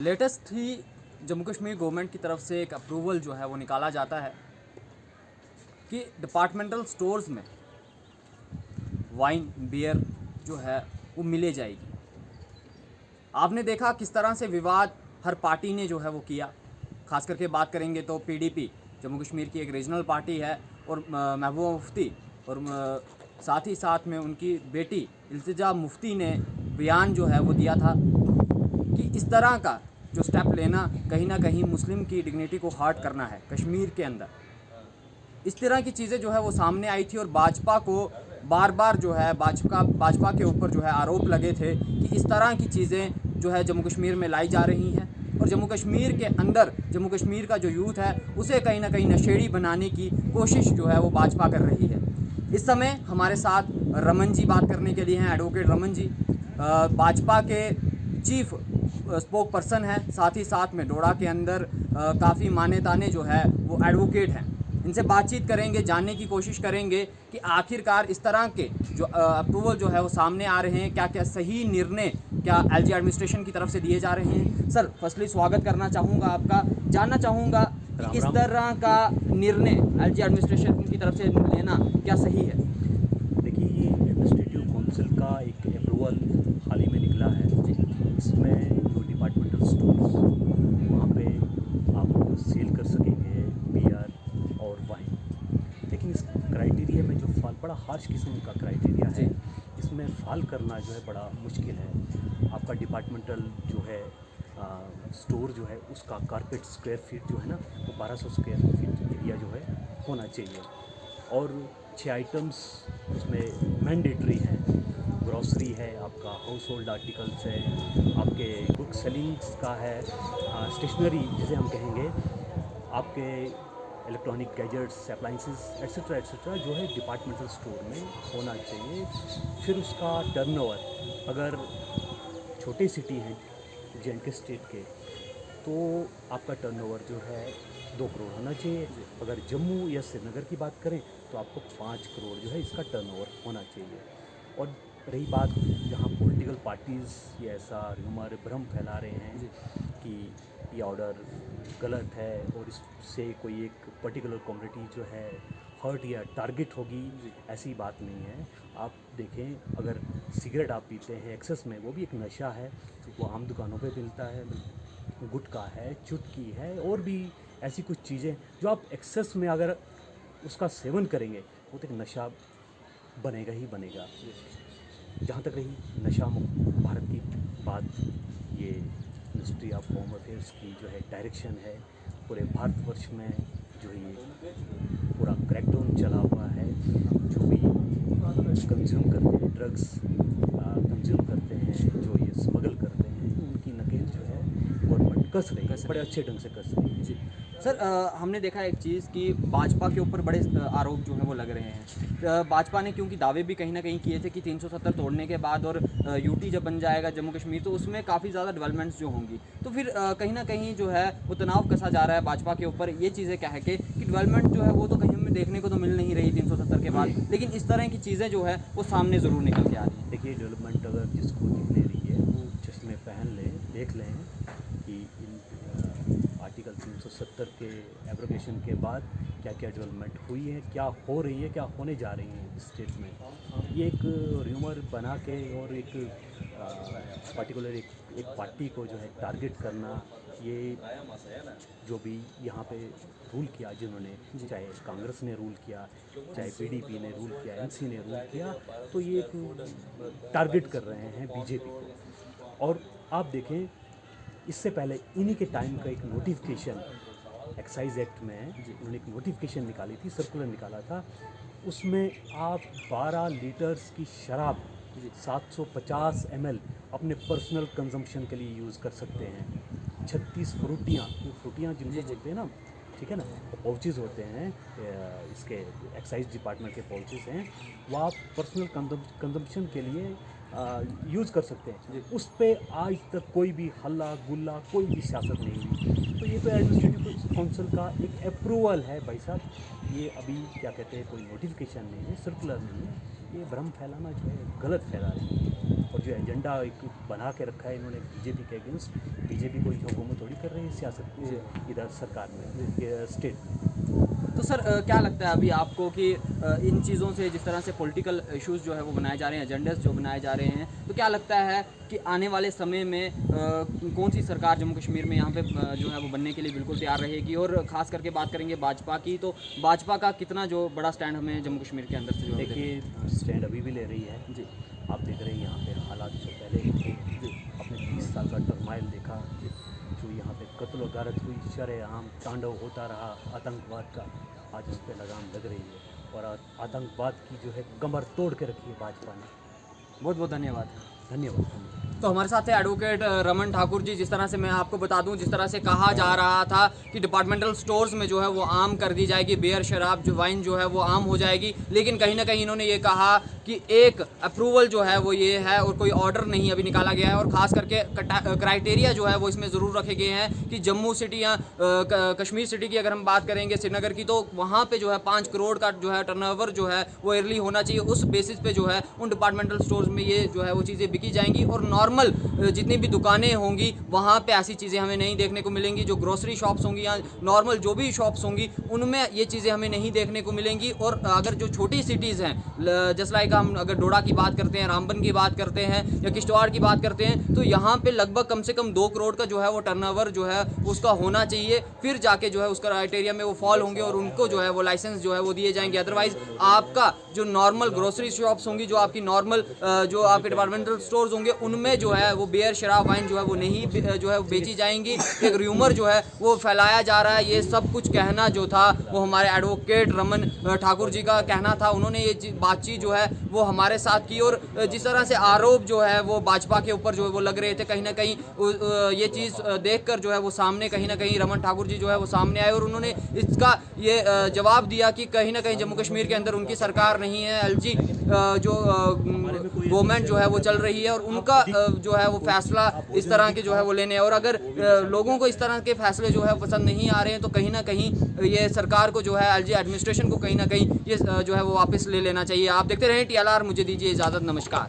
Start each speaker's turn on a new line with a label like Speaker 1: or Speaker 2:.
Speaker 1: Latest ही Jammu Kashmir government की तरफ से एक अप्रूवल जो है वो निकाला जाता है कि डिपार्टमेंटल स्टोर्स में वाइन बियर जो है वो मिले जाएगी। आपने देखा किस तरह से विवाद हर पार्टी ने जो है वो किया। खास करके बात करेंगे तो पीडीपी जम्मू कश्मीर की एक रीजनल पार्टी है और महबूबा मुफ्ती और साथ ही साथ में उनकी बेटी इल्तिजा मुफ्ती ने बयान जो है वो दिया था कि इस तरह का जो स्टेप लेना कहीं ना कहीं मुस्लिम की डिग्निटी को हर्ट करना है कश्मीर के अंदर। इस तरह की चीज़ें जो है वो सामने आई थी और भाजपा को बार बार जो है भाजपा के ऊपर जो है आरोप लगे थे कि इस तरह की चीज़ें जो है जम्मू कश्मीर में लाई जा रही हैं और जम्मू कश्मीर के अंदर जम्मू कश्मीर का जो यूथ है उसे कहीं ना कहीं नशेड़ी बनाने की कोशिश जो है वो भाजपा कर रही है। इस समय हमारे साथ रमन जी बात करने के लिए हैं, एडवोकेट रमन जी भाजपा के चीफ स्पोक पर्सन है, साथ ही साथ में डोडा के अंदर काफ़ी माने ताने जो है वो एडवोकेट हैं। इनसे बातचीत करेंगे, जानने की कोशिश करेंगे कि आखिरकार इस तरह के जो अप्रूवल जो है वो सामने आ रहे हैं, क्या क्या सही निर्णय क्या एलजी एडमिनिस्ट्रेशन की तरफ से दिए जा रहे हैं। सर फर्स्टली स्वागत करना चाहूँगा आपका, जानना चाहूँगा कि इस तरह का निर्णय एलजी एडमिनिस्ट्रेशन की तरफ से लेना क्या सही है।
Speaker 2: देखिए, ये एडमिनिस्ट्रेटिव काउंसिल का एक अप्रूवल हाल ही में निकला है। इसमें जो डिपार्टमेंटल स्टोर्स वहाँ पे आप सेल कर सकेंगे बियर और वाइन, लेकिन इस क्राइटेरिया में जो फॉल बड़ा हार्श किस्म का क्राइटेरिया है, इसमें फॉल करना जो है बड़ा मुश्किल है। आपका डिपार्टमेंटल जो है स्टोर जो है उसका कारपेट स्क्वायर फीट जो है ना वो 1200 स्क्वायर फीट एरिया जो है होना चाहिए और 6 आइटम्स उसमें मैंडेटरी हैं। ग्रॉसरी है, आपका हाउस होल्ड आर्टिकल्स है, आपके बुक सेलिंग्स का है, स्टेशनरी जिसे हम कहेंगे, आपके इलेक्ट्रॉनिक गैजेट्स अप्लाइंसेस एट्सेट्रा जो है डिपार्टमेंटल स्टोर में होना चाहिए। फिर उसका टर्नओवर अगर छोटे सिटी हैं जे&के स्टेट के तो आपका टर्नओवर जो है 2 करोड़ होना चाहिए। अगर जम्मू या श्रीनगर की बात करें तो आपको 5 करोड़ जो है इसका टर्नओवर होना चाहिए। और रही बात जहाँ पॉलिटिकल पार्टीज़ ये ऐसा र्यूमर भ्रम फैला रहे हैं कि ये ऑर्डर गलत है और इससे कोई एक पर्टिकुलर कम्युनिटी जो है हर्ट या टारगेट होगी, ऐसी बात नहीं है। आप देखें, अगर सिगरेट आप पीते हैं एक्सेस में, वो भी एक नशा है, वो आम दुकानों पे मिलता है, गुटखा है, चुटकी है और भी ऐसी कुछ चीज़ें जो आप एक्सेस में अगर उसका सेवन करेंगे वो तो एक नशा बनेगा ही बनेगा। जहाँ तक रही नशा मुक्त भारत की बात, ये मिनिस्ट्री ऑफ होम अफेयर्स की जो है डायरेक्शन है, पूरे भारतवर्ष में जो ये पूरा क्रैकडाउन चला हुआ है। जो भी कंज्यूम करते हैं, ड्रग्स कंज्यूम करते हैं, जो ये स्मगल करते हैं, उनकी नकेल जो है गवर्नमेंट कस रही है, बड़े अच्छे ढंग से कस रही है।
Speaker 1: जी सर, हमने देखा एक चीज़ कि भाजपा के ऊपर बड़े आरोप जो हैं वो लग रहे हैं। भाजपा ने क्योंकि दावे भी कहीं ना कहीं किए थे कि 370 तोड़ने के बाद और यूटी जब बन जाएगा जम्मू कश्मीर तो उसमें काफ़ी ज़्यादा डेवलपमेंट्स जो होंगी, तो फिर कहीं ना कहीं जो है वो तनाव कसा जा रहा है भाजपा के ऊपर। ये चीज़ें क्या है कि डेवलपमेंट जो है वो तो कहीं हमें देखने को तो मिल नहीं रही 370 के बाद, लेकिन इस तरह की चीज़ें जो है वो सामने ज़रूर निकल के आ रही हैं।
Speaker 2: देखिए, डेवलपमेंट अगर जिसको दिखने रही है वो चश्मे पहन लें, देख लें कि इन आर्टिकल 370 के एब्रोगेशन के बाद क्या क्या डेवलपमेंट हुई है, क्या हो रही है, क्या होने जा रही है इस स्टेट में। ये एक र्यूमर बना के और एक पर्टिकुलर एक पार्टी को जो है टारगेट करना, ये जो भी यहाँ पे रूल किया, जिन्होंने चाहे कांग्रेस ने रूल किया, चाहे पीडीपी ने रूल किया, एनसी ने रूल किया, तो ये एक टारगेट कर रहे हैं बीजेपी को। और आप देखें, इससे पहले इन्हीं के टाइम का एक नोटिफिकेशन एक्साइज एक्ट में उन्होंने एक नोटिफिकेशन निकाली थी, सर्कुलर निकाला था। उसमें आप 12 लीटर्स की शराब 750 ml अपने पर्सनल कंजम्पशन के लिए यूज़ कर सकते हैं। 36 फ्रूटियाँ जिनको बोलते हैं ना, ठीक है ना, पाउचेस होते हैं, इसके एक्साइज डिपार्टमेंट के पाउचेस हैं, वो आप पर्सनल कंजम्पशन के लिए यूज़ कर सकते हैं। उस पर आज तक कोई भी हल्ला गुल्ला, कोई भी सियासत नहीं हुई। तो ये तो एडमिनिस्ट्रेटिव काउंसिल का एक अप्रूवल है भाई साहब, ये अभी क्या कहते हैं कोई नोटिफिकेशन नहीं है, सर्कुलर नहीं है। ये भ्रम फैलाना जो है गलत फैला रही है। और जो एजेंडा एक बना के रखा है इन्होंने बीजेपी के अगेंस्ट, बीजेपी कोई हुकूमत थोड़ी कर रही है सियासत इधर सरकार में, ये स्टेट।
Speaker 1: तो सर क्या लगता है अभी आपको कि इन चीज़ों से, जिस तरह से पॉलिटिकल इश्यूज जो है वो बनाए जा रहे हैं, एजेंडे जो बनाए जा रहे हैं, तो क्या लगता है कि आने वाले समय में कौन सी सरकार जम्मू कश्मीर में यहाँ पे जो है वो बनने के लिए बिल्कुल तैयार रहेगी? और ख़ास करके बात करेंगे भाजपा की, तो भाजपा का कितना जो बड़ा स्टैंड हमें जम्मू कश्मीर के अंदर से जो है
Speaker 2: देखिए स्टैंड अभी भी ले रही है
Speaker 1: जी
Speaker 2: आप देख रहे हैं यहाँ पे हालात जो पहले थे, अपने 20 साल का टर्माइल देखा, जो यहाँ पे कत्ल और गारत हुई, शरेआम तांडव होता रहा आतंकवाद का, आज उस पर लगाम लग रही है और आतंकवाद की जो है कमर तोड़ के रखी है भाजपा ने।
Speaker 1: बहुत बहुत धन्यवाद।
Speaker 2: धन्यवाद।
Speaker 1: तो हमारे साथ है एडवोकेट रमन ठाकुर जी। जिस तरह से मैं आपको बता दूं, जिस तरह से कहा जा रहा था कि डिपार्टमेंटल स्टोर्स में जो है वो आम कर दी जाएगी, बियर शराब जो वाइन जो है वो आम हो जाएगी, लेकिन कहीं ना कहीं इन्होंने ये कहा कि एक अप्रूवल जो है वो ये है और कोई ऑर्डर नहीं अभी निकाला गया है। और ख़ास करके क्राइटेरिया जो है वो इसमें ज़रूर रखे गए हैं कि जम्मू सिटी या कश्मीर सिटी की अगर हम बात करेंगे, श्रीनगर की, तो वहाँ पे जो है 5 करोड़ का जो है टर्नओवर जो है वो ईयरली होना चाहिए। उस बेसिस पे जो है उन डिपार्टमेंटल स्टोर्स में ये जो है वो चीज़ें बिकी जाएंगी और नॉर्मल जितनी भी दुकानें होंगी वहाँ पे ऐसी चीज़ें हमें नहीं देखने को मिलेंगी। जो ग्रोसरी शॉप्स होंगी या नॉर्मल जो भी शॉप्स होंगी उनमें ये चीज़ें हमें नहीं देखने को मिलेंगी। और अगर जो छोटी सिटीज़ हैं, जस्ट लाइक हम अगर डोडा की बात करते हैं, रामबन की बात करते हैं या किश्तवाड़ की बात करते हैं, तो यहाँ पे लगभग कम से कम 2 करोड़ का जो है वो टर्नओवर जो है उसका होना चाहिए, फिर जाके जो है उस क्राइटेरिया में वो फॉल होंगे और उनको जो है वो लाइसेंस जो है वो दिए जाएंगे। अदरवाइज आपका जो नॉर्मल ग्रोसरी शॉप्स होंगी, जो आपकी नॉर्मल जो आपके डिपार्टमेंटल स्टोर्स होंगे, उनमें जो है वो बियर शराब वाइन जो है वो नहीं जो है वो बेची जाएंगी। एक र्यूमर जो है वो फैलाया जा रहा है। ये सब कुछ कहना जो था वो हमारे एडवोकेट रमन ठाकुर जी का कहना था। उन्होंने ये बातचीत जो है वो हमारे साथ की और जिस तरह से आरोप जो है वो भाजपा के ऊपर जो है वो लग रहे थे, कहीं ना कहीं ये चीज़ देखकर जो है वो सामने कहीं ना कहीं रमन ठाकुर जी जो है वो सामने आए और उन्होंने इसका ये जवाब दिया कि कहीं ना कहीं जम्मू कश्मीर के अंदर उनकी सरकार नहीं है, एलजी जो गवर्नमेंट जो है वो चल रही है और उनका जो है वो फैसला इस तरह के जो है वो लेने। और अगर लोगों को इस तरह के फैसले जो है पसंद नहीं आ रहे हैं तो कहीं ना कहीं ये सरकार को जो है एलजी एडमिनिस्ट्रेशन को कहीं ना कहीं ये जो है वो वापस ले लेना चाहिए। आप देखते रहें TLR, मुझे दीजिए इजाज़त, नमस्कार।